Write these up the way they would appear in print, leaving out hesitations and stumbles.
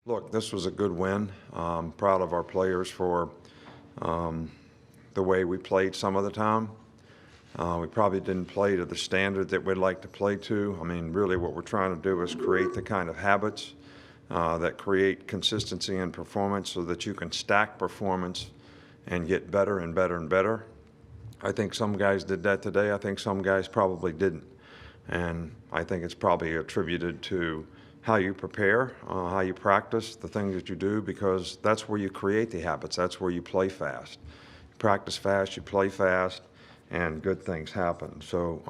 Look, this was a good win. Proud of our players for the way we played some of the time. We probably didn't play to the standard that we'd like to play to. I mean, really what we're trying to do is create the kind of habits that create consistency in performance so that you can stack performance and get better and better and better. I think some guys did that today. I think some guys probably didn't. And I think it's probably attributed to how you prepare, how you practice, the things that you do, because that's where you create the habits. That's where you play fast. You practice fast, you play fast, and good things happen. So,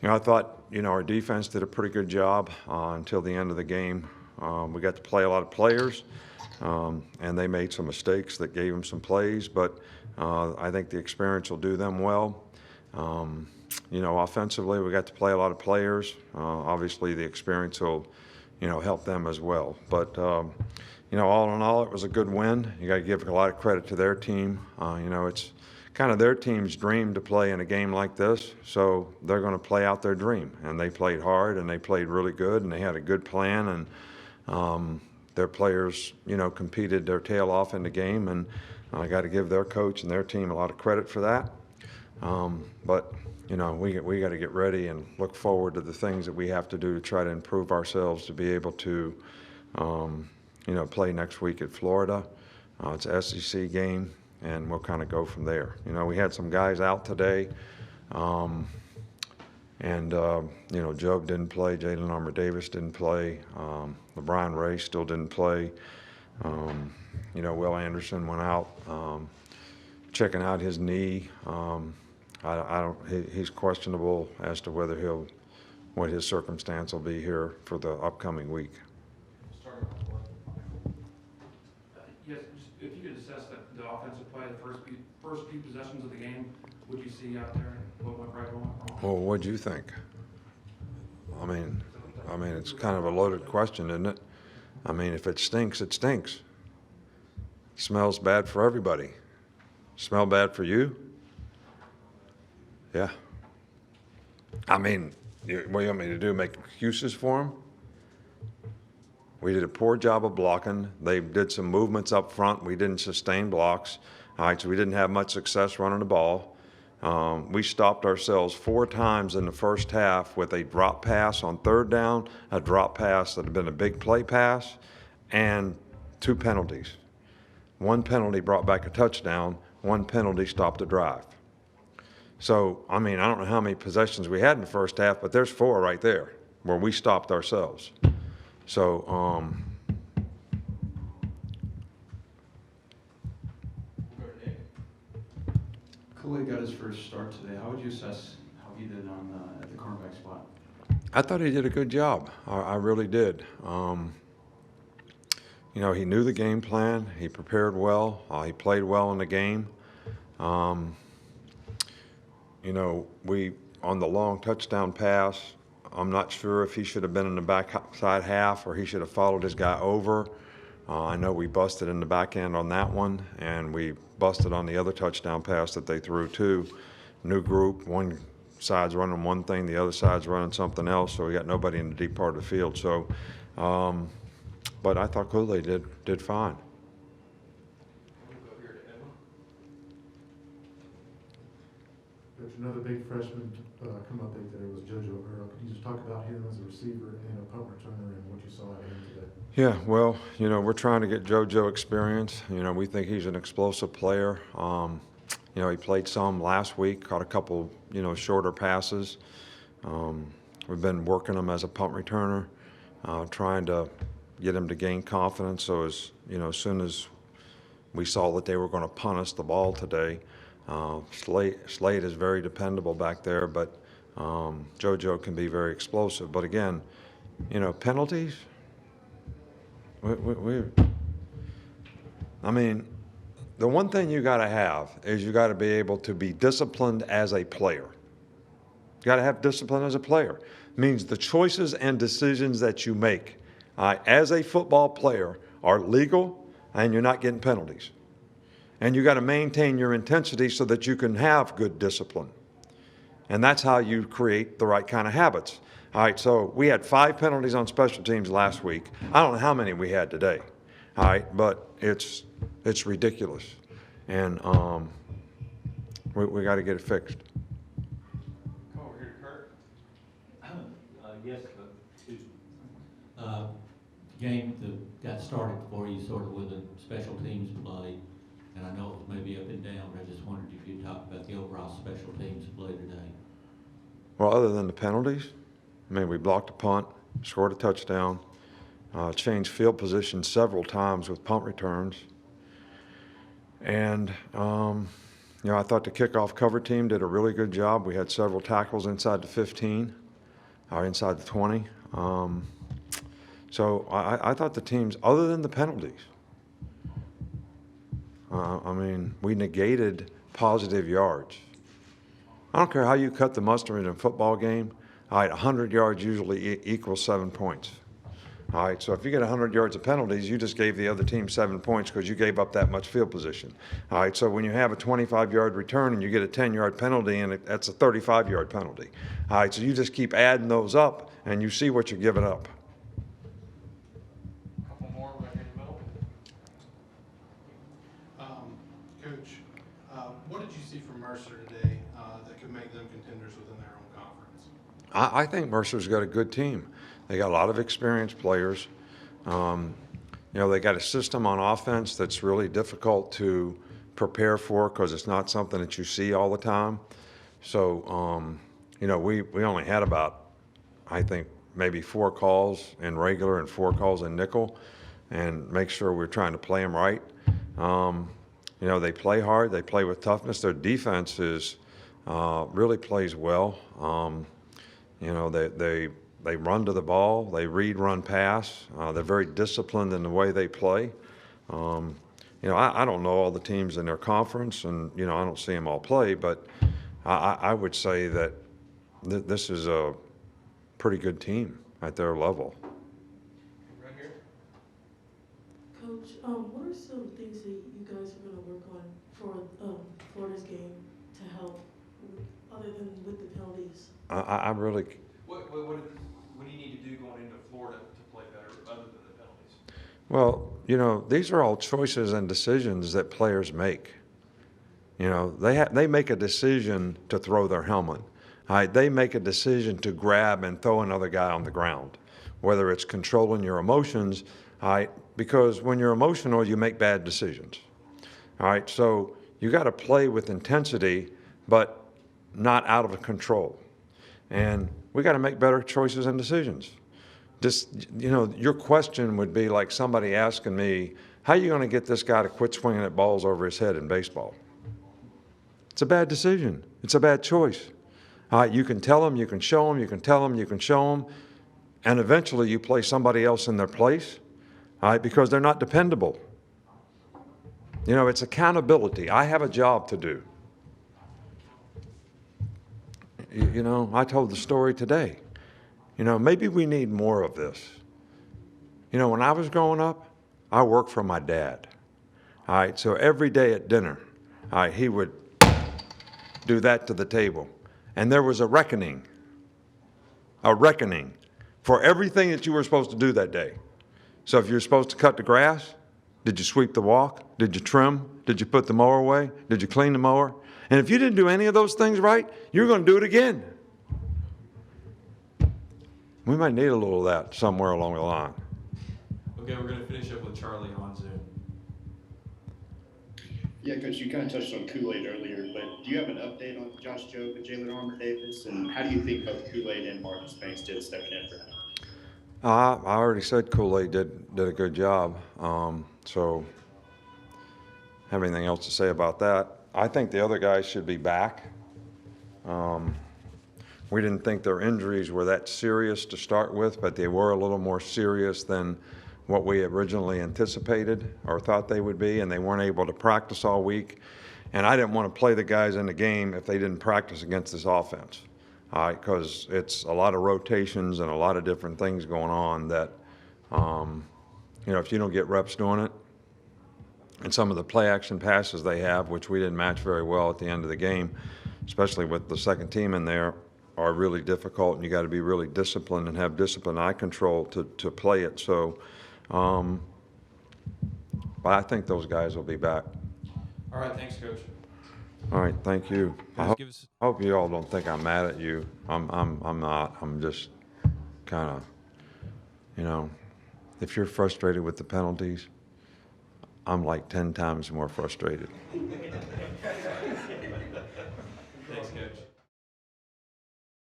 I thought, our defense did a pretty good job until the end of the game. We got to play a lot of players, and they made some mistakes that gave them some plays, but I think the experience will do them well. Offensively, we got to play a lot of players. Obviously, the experience will, help them as well. But, all in all, it was a good win. You got to give a lot of credit to their team. It's kind of their team's dream to play in a game like this, so they're going to play out their dream. And they played hard, and they played really good, and they had a good plan, and their players, competed their tail off in the game, and I got to give their coach and their team a lot of credit for that. But we got to get ready and look forward to the things that we have to do to try to improve ourselves to be able to, play next week at Florida. It's an SEC game, and we'll kind of go from there. We had some guys out today, and Job didn't play, Jalen Armour-Davis didn't play, LeBron Ray still didn't play. Will Anderson went out, checking out his knee. He's questionable as to what his circumstance will be here for the upcoming week. Yes, if you could assess the offensive play, the first few possessions of the game, what you see out there, what went right, what went wrong? Well, what'd you think? I mean, it's kind of a loaded question, isn't it? I mean, if it stinks, it stinks. It smells bad for everybody. Smell bad for you? Yeah. I mean, what do you want me to do, make excuses for them? We did a poor job of blocking. They did some movements up front. We didn't sustain blocks. All right, so we didn't have much success running the ball. We stopped ourselves 4 times in the first half with a drop pass on third down, a drop pass that had been a big play pass, and 2 penalties. 1 penalty brought back a touchdown. 1 penalty stopped the drive. So, I don't know how many possessions we had in the first half, but there's 4 right there where we stopped ourselves. So, Kool-Aid got his first start today. How would you assess how he did at the cornerback spot? I thought he did a good job. I really did. He knew the game plan. He prepared well. He played well in the game. We on the long touchdown pass, I'm not sure if he should have been in the backside half or he should have followed his guy over. I know we busted in the back end on that one, and we busted on the other touchdown pass that they threw too. New group, one side's running one thing, the other side's running something else, so we got nobody in the deep part of the field. So, but I thought Kool-Aid did fine. Coach, another big freshman come up big today was JoJo Earl. Could you just talk about him as a receiver and a punt returner and what you saw out of him today? Yeah, well, we're trying to get JoJo experience. We think he's an explosive player. He played some last week, caught a couple, shorter passes. We've been working him as a punt returner, trying to get him to gain confidence. So as soon as we saw that they were going to punt us the ball today, Slade is very dependable back there, but JoJo can be very explosive. But again, penalties. The one thing you got to have is you got to be able to be disciplined as a player. You got to have discipline as a player. It means the choices and decisions that you make as a football player are legal, and you're not getting penalties. And you got to maintain your intensity so that you can have good discipline. And that's how you create the right kind of habits. All right, so we had 5 penalties on special teams last week. I don't know how many we had today. All right, but it's ridiculous. And we got to get it fixed. Come over here to Kurt. Yes, excuse me. Game that got started for you sort of with a special teams play, and I know it was maybe up and down, but I just wondered if you'd talk about the overall special teams play today. Well, other than the penalties, I mean, we blocked a punt, scored a touchdown, changed field position several times with punt returns. And, I thought the kickoff cover team did a really good job. We had several tackles inside the 15, or inside the 20. So I thought the teams, other than the penalties, we negated positive yards. I don't care how you cut the mustard in a football game. All right, 100 yards usually equals 7 points. All right, so if you get 100 yards of penalties, you just gave the other team 7 points because you gave up that much field position. All right, so when you have a 25-yard return and you get a 10-yard penalty, and that's a 35-yard penalty. All right, so you just keep adding those up, and you see what you're giving up. Couple more right here in the middle. Coach, what did you see from Mercer today that could make them contenders within their own conference? I think Mercer's got a good team. They got a lot of experienced players. They got a system on offense that's really difficult to prepare for because it's not something that you see all the time. So, we only had about, I think, maybe 4 calls in regular and 4 calls in nickel, and make sure we're trying to play them right. They play hard. They play with toughness. Their defense really plays well. They run to the ball. They read, run, pass. They're very disciplined in the way they play. I don't know all the teams in their conference, and I don't see them all play, but I would say that this is a pretty good team at their level. Right here. Coach, what are some things that you guys are going to work on for Florida's game to help, other than with the penalties? I really. What do you need to do going into Florida to play better, other than the penalties? Well, these are all choices and decisions that players make. They make a decision to throw their helmet. All right, they make a decision to grab and throw another guy on the ground, whether it's controlling your emotions. All right, because when you're emotional, you make bad decisions. All right, so you got to play with intensity, but not out of control. And we got to make better choices and decisions. Just, your question would be like somebody asking me, how are you going to get this guy to quit swinging at balls over his head in baseball? It's a bad decision. It's a bad choice. All right, you can tell them, you can show them, you can tell them, you can show them, and eventually you place somebody else in their place, all right, because they're not dependable. It's accountability. I have a job to do. I told the story today. Maybe we need more of this. When I was growing up, I worked for my dad. All right, so every day at dinner, all right, he would do that to the table. And there was a reckoning for everything that you were supposed to do that day. So if you were supposed to cut the grass, did you sweep the walk? Did you trim? Did you put the mower away? Did you clean the mower? And if you didn't do any of those things right, you're going to do it again. We might need a little of that somewhere along the line. Okay, we're going to finish up with Charlie on Zoom. Yeah, Coach, you kind of touched on Kool-Aid earlier, but do you have an update on Josh Jobe and Jalen Armour-Davis? And how do you think both Kool-Aid and Marcus Banks did stepping in for him? I already said Kool-Aid did a good job. So have anything else to say about that? I think the other guys should be back. We didn't think their injuries were that serious to start with, but they were a little more serious than what we originally anticipated or thought they would be, and they weren't able to practice all week. And I didn't want to play the guys in the game if they didn't practice against this offense, because it's a lot of rotations and a lot of different things going on that, if you don't get reps doing it, and some of the play action passes they have, which we didn't match very well at the end of the game, especially with the second team in there, are really difficult, and you got to be really disciplined and have discipline, eye control to play it. So, but I think those guys will be back. All right, thanks, Coach. All right, thank you. Give us I hope you all don't think I'm mad at you. I'm not. I'm just kind of, you know, if you're frustrated with the penalties, I'm like 10 times more frustrated.